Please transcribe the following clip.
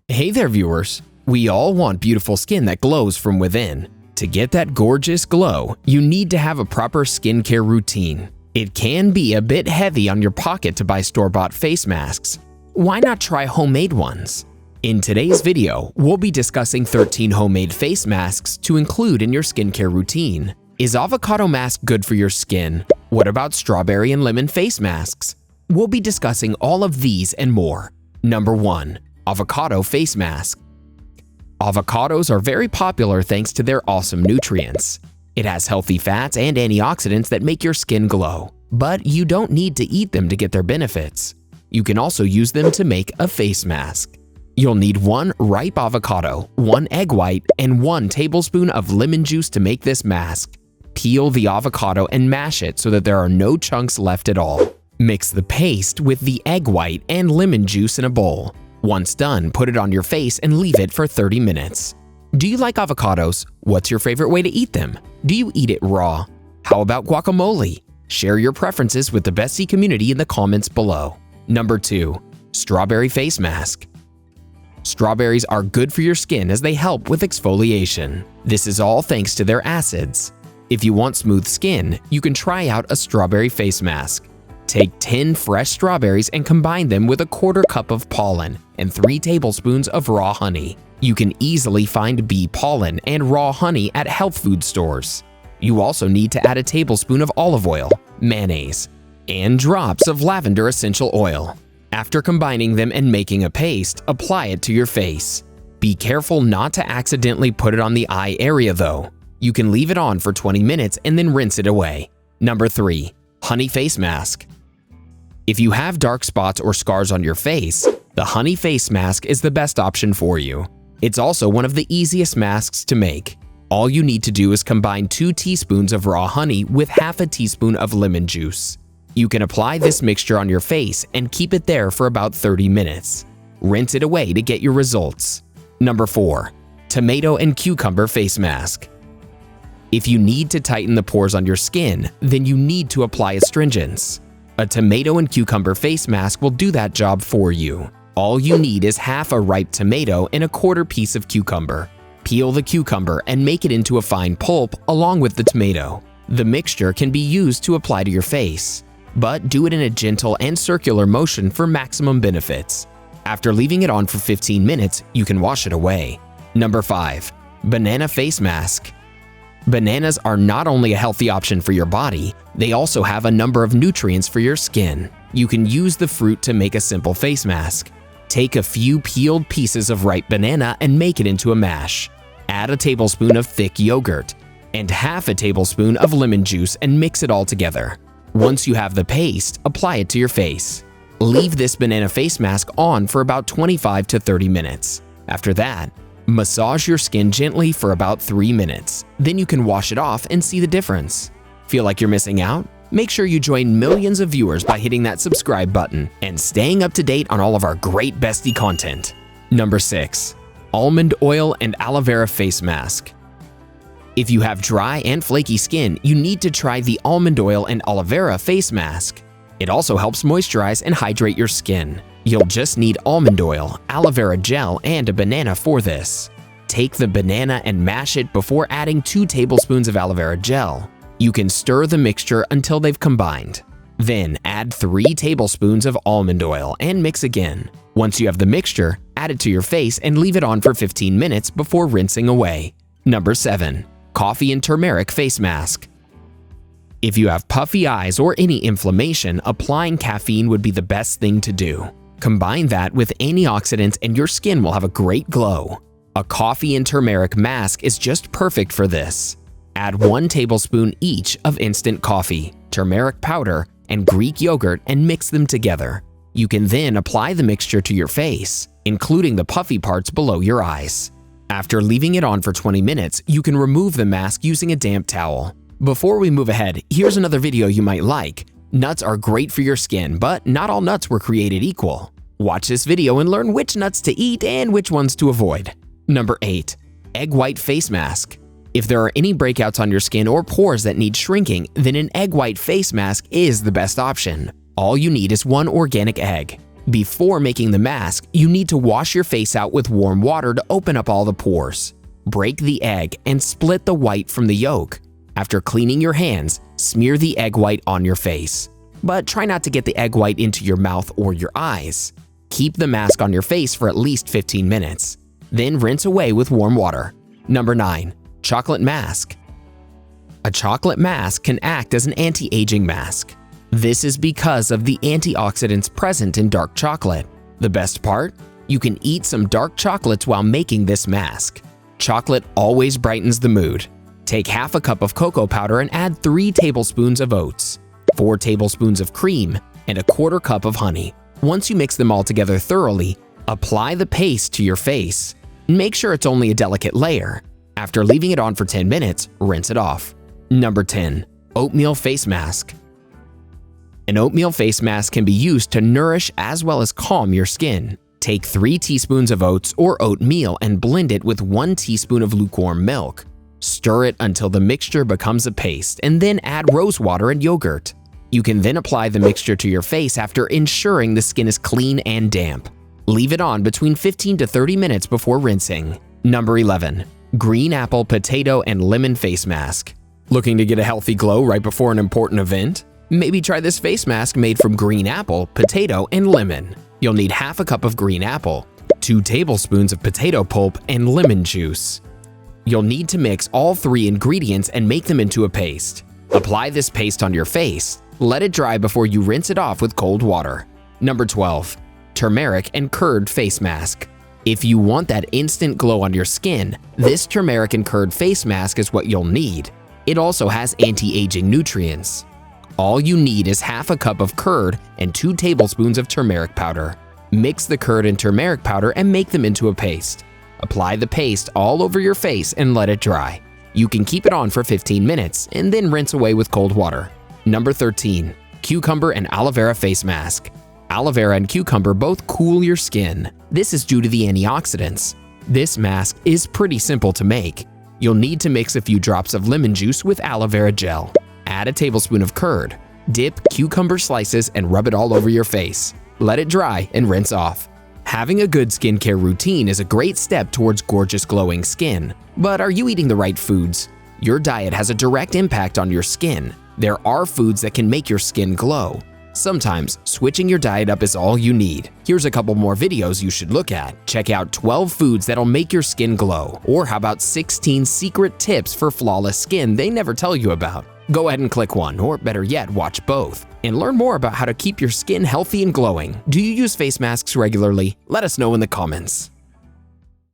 Hey there, viewers! We all want beautiful skin that glows from within. To get that gorgeous glow, you need to have a proper skincare routine. It can be a bit heavy on your pocket to buy store-bought face masks. Why not try homemade ones? In today's video, we'll be discussing 13 homemade face masks to include in your skincare routine. Is avocado mask good for your skin? What about strawberry and lemon face masks? We'll be discussing all of these and more. Number 1. Avocado face mask. Avocados are very popular thanks to their awesome nutrients. It has healthy fats and antioxidants that make your skin glow, but you don't need to eat them to get their benefits. You can also use them to make a face mask. You'll need 1 ripe avocado, 1 egg white, and 1 tablespoon of lemon juice to make this mask. Peel the avocado and mash it so that there are no chunks left at all. Mix the paste with the egg white and lemon juice in a bowl. Once done, put it on your face and leave it for 30 minutes. Do you like avocados? What's your favorite way to eat them? Do you eat it raw? How about guacamole? Share your preferences with the Bestie community in the comments below. Number 2. Strawberry face mask. Strawberries are good for your skin as they help with exfoliation. This is all thanks to their acids. If you want smooth skin, you can try out a strawberry face mask. Take 10 fresh strawberries and combine them with a 1/4 cup of pollen and 3 tablespoons of raw honey. You can easily find bee pollen and raw honey at health food stores. You also need to add a tablespoon of olive oil, mayonnaise, and drops of lavender essential oil. After combining them and making a paste, apply it to your face. Be careful not to accidentally put it on the eye area though. You can leave it on for 20 minutes and then rinse it away. Number 3. Honey face mask. If you have dark spots or scars on your face, the honey face mask is the best option for you. It's also one of the easiest masks to make. All you need to do is combine 2 teaspoons of raw honey with half a teaspoon of lemon juice. You can apply this mixture on your face and keep it there for about 30 minutes. Rinse it away to get your results. Number 4. Tomato and cucumber face mask. If you need to tighten the pores on your skin, then you need to apply astringents. A tomato and cucumber face mask will do that job for you. All you need is half a ripe tomato and a 1/4 piece of cucumber. Peel the cucumber and make it into a fine pulp along with the tomato. The mixture can be used to apply to your face, but do it in a gentle and circular motion for maximum benefits. After leaving it on for 15 minutes, you can wash it away. Number 5. Banana face mask. Bananas are not only a healthy option for your body, they also have a number of nutrients for your skin. You can use the fruit to make a simple face mask. Take a few peeled pieces of ripe banana and make it into a mash. Add a tablespoon of thick yogurt and half a tablespoon of lemon juice and mix it all together. Once you have the paste, apply it to your face. Leave this banana face mask on for about 25 to 30 minutes. After that, massage your skin gently for about 3 minutes. Then you can wash it off and see the difference. Feel like you're missing out? Make sure you join millions of viewers by hitting that subscribe button and staying up to date on all of our great Bestie content. Number 6. Almond oil and aloe vera face mask. If you have dry and flaky skin, you need to try the almond oil and aloe vera face mask. It also helps moisturize and hydrate your skin. You'll just need almond oil, aloe vera gel, and a banana for this. Take the banana and mash it before adding 2 tablespoons of aloe vera gel. You can stir the mixture until they've combined. Then add 3 tablespoons of almond oil and mix again. Once you have the mixture, add it to your face and leave it on for 15 minutes before rinsing away. Number 7. Coffee and turmeric face mask. If you have puffy eyes or any inflammation, applying caffeine would be the best thing to do. Combine that with antioxidants and your skin will have a great glow. A coffee and turmeric mask is just perfect for this. Add 1 tablespoon each of instant coffee, turmeric powder, and Greek yogurt and mix them together. You can then apply the mixture to your face, including the puffy parts below your eyes. After leaving it on for 20 minutes, you can remove the mask using a damp towel. Before we move ahead, here's another video you might like. Nuts are great for your skin, but not all nuts were created equal. Watch this video and learn which nuts to eat and which ones to avoid. Number 8. Egg white face mask. If there are any breakouts on your skin or pores that need shrinking, then an egg white face mask is the best option. All you need is 1 organic egg. Before making the mask, you need to wash your face out with warm water to open up all the pores. Break the egg and split the white from the yolk. After cleaning your hands, smear the egg white on your face. But try not to get the egg white into your mouth or your eyes. Keep the mask on your face for at least 15 minutes. Then rinse away with warm water. Number 9. Chocolate mask. A chocolate mask can act as an anti-aging mask. This is because of the antioxidants present in dark chocolate. The best part? You can eat some dark chocolates while making this mask. Chocolate always brightens the mood. Take half a cup of cocoa powder and add 3 tablespoons of oats, 4 tablespoons of cream, and a quarter cup of honey. Once you mix them all together thoroughly, apply the paste to your face. Make sure it's only a delicate layer. After leaving it on for 10 minutes, rinse it off. Number 10. Oatmeal face mask. An oatmeal face mask can be used to nourish as well as calm your skin. Take 3 teaspoons of oats or oatmeal and blend it with 1 teaspoon of lukewarm milk. Stir it until the mixture becomes a paste and then add rose water and yogurt. You can then apply the mixture to your face after ensuring the skin is clean and damp. Leave it on between 15 to 30 minutes before rinsing. Number 11. Green apple, potato, and lemon face mask. Looking to get a healthy glow right before an important event? Maybe try this face mask made from green apple, potato, and lemon. You'll need half a cup of green apple, 2 tablespoons of potato pulp, and lemon juice. You'll need to mix all 3 ingredients and make them into a paste. Apply this paste on your face. Let it dry before you rinse it off with cold water. Number 12. Turmeric and curd face mask. If you want that instant glow on your skin, this turmeric and curd face mask is what you'll need. It also has anti-aging nutrients. All you need is half a cup of curd and 2 tablespoons of turmeric powder. Mix the curd and turmeric powder and make them into a paste. Apply the paste all over your face and let it dry. You can keep it on for 15 minutes and then rinse away with cold water. Number 13. Cucumber and aloe vera face mask. Aloe vera and cucumber both cool your skin. This is due to the antioxidants. This mask is pretty simple to make. You'll need to mix a few drops of lemon juice with aloe vera gel. Add a tablespoon of curd. Dip cucumber slices and rub it all over your face. Let it dry and rinse off. Having a good skincare routine is a great step towards gorgeous glowing skin. But are you eating the right foods? Your diet has a direct impact on your skin. There are foods that can make your skin glow. Sometimes switching your diet up is all you need. Here's a couple more videos you should look at. Check out 12 foods that'll make your skin glow. Or how about 16 secret tips for flawless skin they never tell you about? Go ahead and click one, or better yet, watch both, and learn more about how to keep your skin healthy and glowing. Do you use face masks regularly? Let us know in the comments.